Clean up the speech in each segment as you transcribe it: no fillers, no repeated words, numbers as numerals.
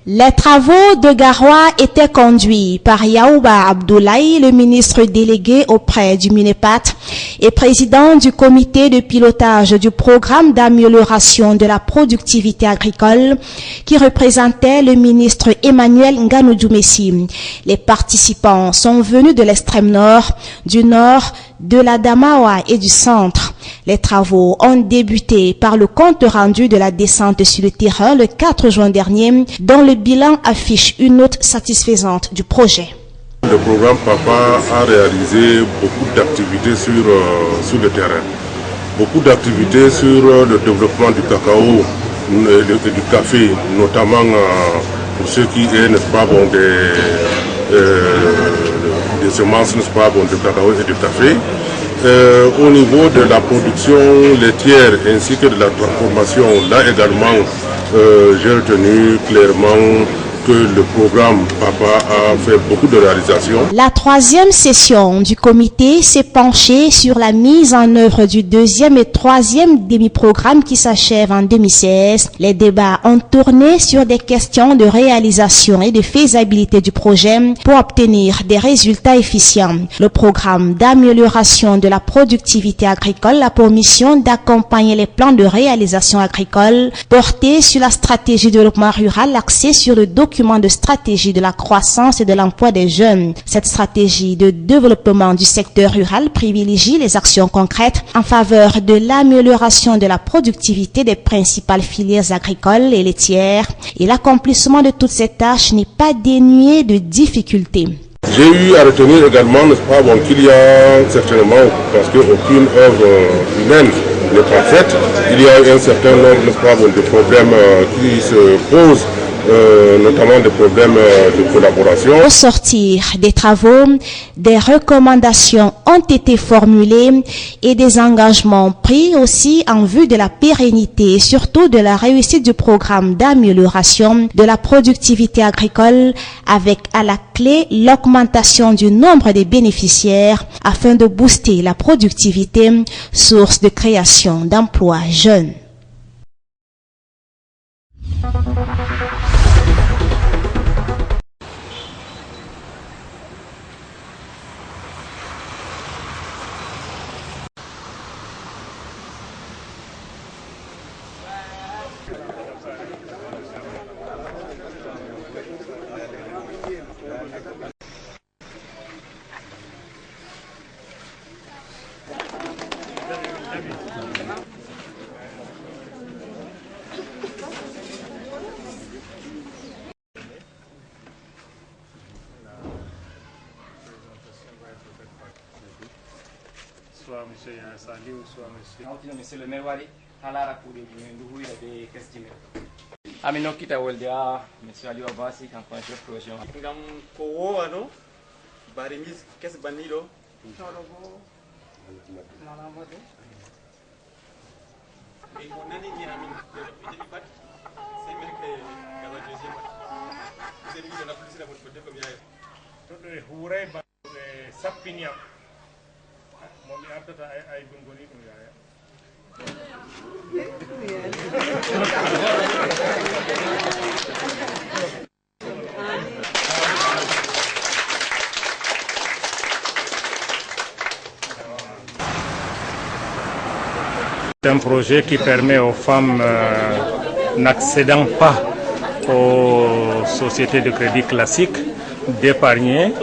Les travaux de Garoua étaient conduits par Yaouba Abdoulaye, le ministre délégué auprès du MINEPAT et président du comité de pilotage du programme d'amélioration de la productivité agricole qui représentait le ministre Emmanuel Nganou-Djoumessi. Les participants sont venus de l'extrême nord, du nord, de la Damawa et du centre. Les travaux ont débuté par le compte rendu de la descente sur le terrain le 4 juin dernier, dont le bilan affiche une note satisfaisante du projet. Le programme PAPA a réalisé beaucoup d'activités sur le terrain. Beaucoup d'activités sur le développement du cacao et du café, notamment pour ceux qui est, n'est-ce pas, bon, des semences, n'est-ce pas, bon, de cacao et de café. Au niveau de la production laitière ainsi que de la transformation, là également, j'ai retenu clairement que le programme PAPA a fait beaucoup de réalisations. La troisième session du comité s'est penchée sur la mise en œuvre du deuxième et troisième demi-programme qui s'achève en 2016. Les débats ont tourné sur des questions de réalisation et de faisabilité du projet pour obtenir des résultats efficients. Le programme d'amélioration de la productivité agricole a pour mission d'accompagner les plans de réalisation agricole portés sur la stratégie de développement rural axée sur le document de stratégie de la croissance et de l'emploi des jeunes. Cette stratégie de développement du secteur rural privilégie les actions concrètes en faveur de l'amélioration de la productivité des principales filières agricoles et laitières, et l'accomplissement de toutes ces tâches n'est pas dénué de difficultés. J'ai eu à retenir également, n'est-ce pas, bon, qu'il y a certainement, parce qu'aucune œuvre humaine n'est parfaite, il y a un certain nombre, n'est-ce pas, bon, de problèmes qui se posent, notamment des problèmes de collaboration. Au sortir des travaux, des recommandations ont été formulées et des engagements pris aussi en vue de la pérennité et surtout de la réussite du programme d'amélioration de la productivité agricole, avec à la clé l'augmentation du nombre des bénéficiaires afin de booster la productivité, source de création d'emplois jeunes. Soit monsieur Saliou, soit monsieur le maire wari halara pour des nduhuira de questionnaire. Amino kita woldia monsieur Aliou Abasi kan kon chef projet. Ngam ko wowano bari mis kes banilo. Tologo malamado. Bi ko nani ni amin de pat c'est merke kala deuxième. C'est lui de la police la pour comme yaay. To de hure ba sapinia. Momi ardata ay gongoni dum yaaya. C'est un projet qui permet aux femmes n'accédant pas aux sociétés de crédit classiques d'épargner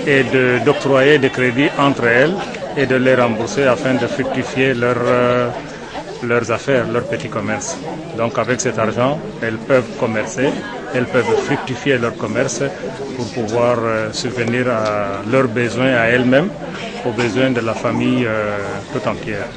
et d'octroyer des crédits entre elles et de les rembourser afin de fructifier leurs affaires, leurs petits commerces. Donc avec cet argent, elles peuvent commercer, elles peuvent fructifier leur commerce pour pouvoir subvenir à leurs besoins à elles-mêmes, aux besoins de la famille tout entière.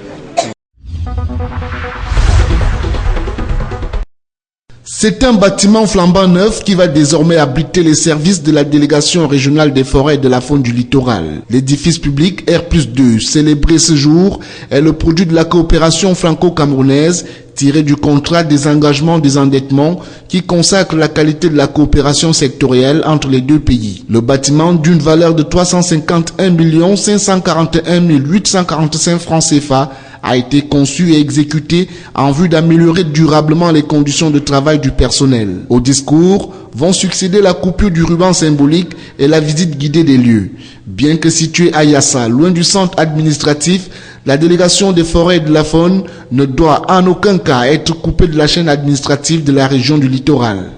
C'est un bâtiment flambant neuf qui va désormais abriter les services de la délégation régionale des forêts et de la faune du littoral. L'édifice public R+2, célébré ce jour, est le produit de la coopération franco-camerounaise tiré du contrat des engagements des endettements qui consacre la qualité de la coopération sectorielle entre les deux pays. Le bâtiment d'une valeur de 351 541 845 francs CFA a été conçu et exécuté en vue d'améliorer durablement les conditions de travail du personnel. Au discours vont succéder la coupure du ruban symbolique et la visite guidée des lieux. Bien que située à Yassa, loin du centre administratif, la délégation des forêts et de la faune ne doit en aucun cas être coupée de la chaîne administrative de la région du littoral.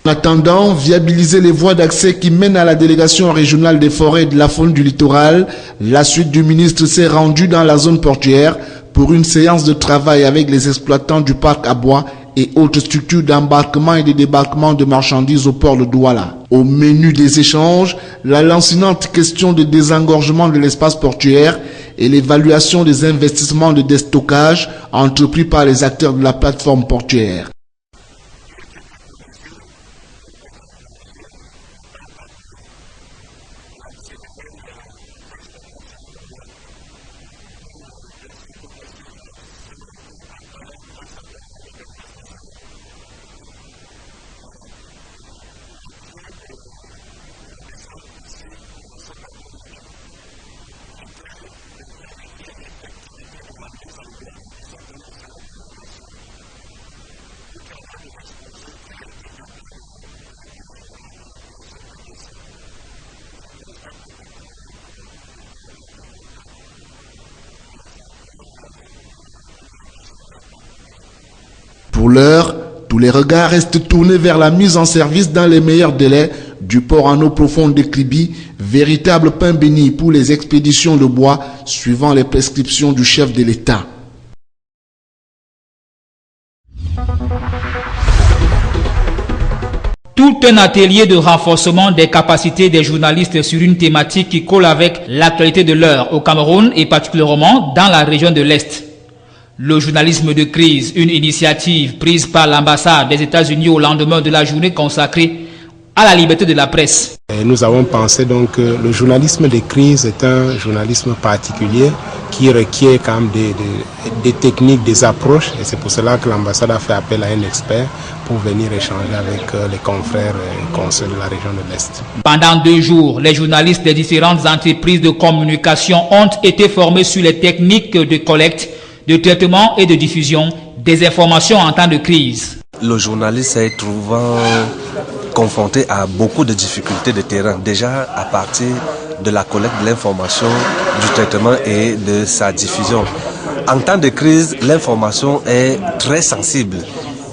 En attendant, viabiliser les voies d'accès qui mènent à la délégation régionale des forêts et de la faune du littoral, la suite du ministre s'est rendue dans la zone portuaire pour une séance de travail avec les exploitants du parc à bois et autres structures d'embarquement et de débarquement de marchandises au port de Douala. Au menu des échanges, la lancinante question de désengorgement de l'espace portuaire et l'évaluation des investissements de déstockage entrepris par les acteurs de la plateforme portuaire. Pour l'heure, tous les regards restent tournés vers la mise en service dans les meilleurs délais du port en eau profonde de Kribi, véritable pain béni pour les expéditions de bois suivant les prescriptions du chef de l'État. Tout un atelier de renforcement des capacités des journalistes sur une thématique qui colle avec l'actualité de l'heure au Cameroun et particulièrement dans la région de l'Est. Le journalisme de crise, une initiative prise par l'ambassade des États-Unis au lendemain de la journée consacrée à la liberté de la presse. Et nous avons pensé donc que le journalisme de crise est un journalisme particulier qui requiert quand même des techniques, des approches, et c'est pour cela que l'ambassade a fait appel à un expert pour venir échanger avec les confrères et consoeurs de la région de l'Est. Pendant 2 jours, les journalistes des différentes entreprises de communication ont été formés sur les techniques de collecte, de traitement et de diffusion des informations en temps de crise. Le journaliste s'est trouvant confronté à beaucoup de difficultés de terrain, déjà à partir de la collecte de l'information, du traitement et de sa diffusion. En temps de crise, l'information est très sensible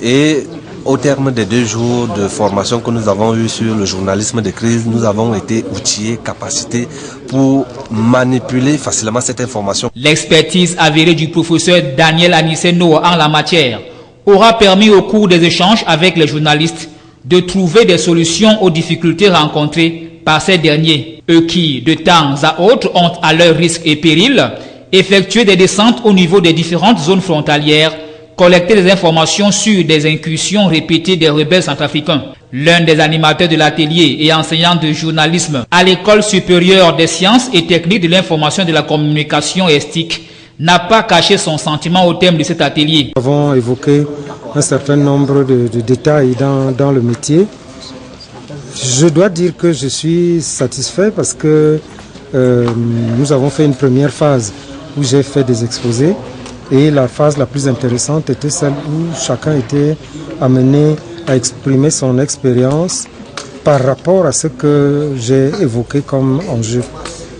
et au terme des 2 jours de formation que nous avons eu sur le journalisme de crise, nous avons été outillés, capacités pour manipuler facilement cette information. L'expertise avérée du professeur Daniel Anisseno en la matière aura permis au cours des échanges avec les journalistes de trouver des solutions aux difficultés rencontrées par ces derniers, eux qui, de temps à autre, ont à leur risque et péril effectué des descentes au niveau des différentes zones frontalières, collecter des informations sur des incursions répétées des rebelles centrafricains. L'un des animateurs de l'atelier et enseignant de journalisme à l'École supérieure des sciences et techniques de l'information et de la communication estique n'a pas caché son sentiment au thème de cet atelier. Nous avons évoqué un certain nombre de détails dans le métier. Je dois dire que je suis satisfait parce que nous avons fait une première phase où j'ai fait des exposés. Et la phase la plus intéressante était celle où chacun était amené à exprimer son expérience par rapport à ce que j'ai évoqué comme enjeu.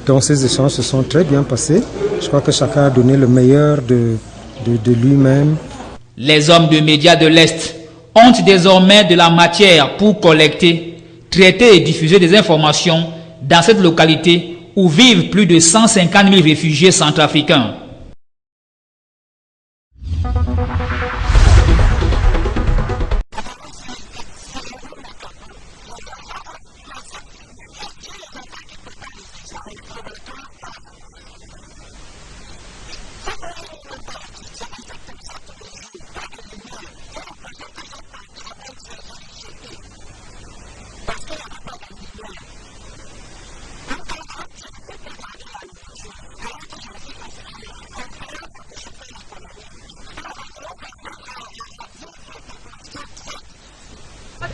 Donc ces échanges se sont très bien passés. Je crois que chacun a donné le meilleur de lui-même. Les hommes de médias de l'Est ont désormais de la matière pour collecter, traiter et diffuser des informations dans cette localité où vivent plus de 150 000 réfugiés centrafricains.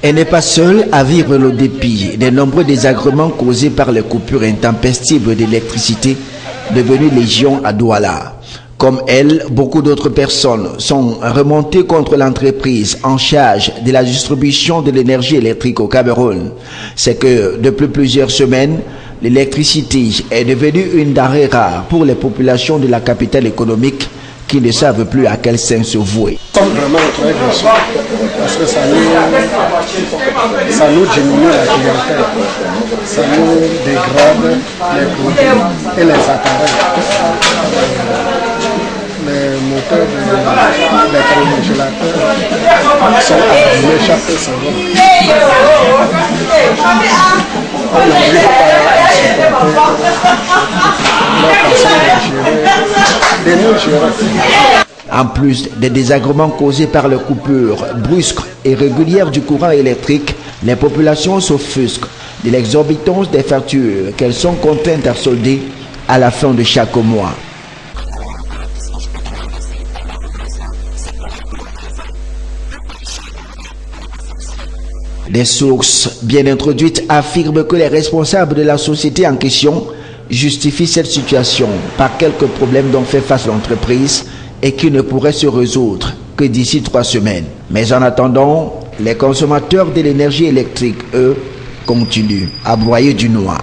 Elle n'est pas seule à vivre le dépit des nombreux désagréments causés par les coupures intempestives d'électricité devenues légion à Douala. Comme elle, beaucoup d'autres personnes sont remontées contre l'entreprise en charge de la distribution de l'énergie électrique au Cameroun. C'est que depuis plusieurs semaines, l'électricité est devenue une denrée rare pour les populations de la capitale économique qui ne savent plus à quel sein se vouer. Comme vraiment très déçus, parce que ça nous diminue la clientèle, ça nous dégrade les produits et les appareils. Les moteurs des réfrigérateurs sont abîmés chaque seconde. On n'arrive pas à supporter. En plus des désagréments causés par les coupures brusques et régulières du courant électrique, les populations s'offusquent de l'exorbitance des factures qu'elles sont contraintes à solder à la fin de chaque mois. Des sources bien introduites affirment que les responsables de la société en question justifient cette situation par quelques problèmes dont fait face l'entreprise et qui ne pourraient se résoudre que d'ici 3 semaines. Mais en attendant, les consommateurs de l'énergie électrique, eux, continuent à broyer du noir.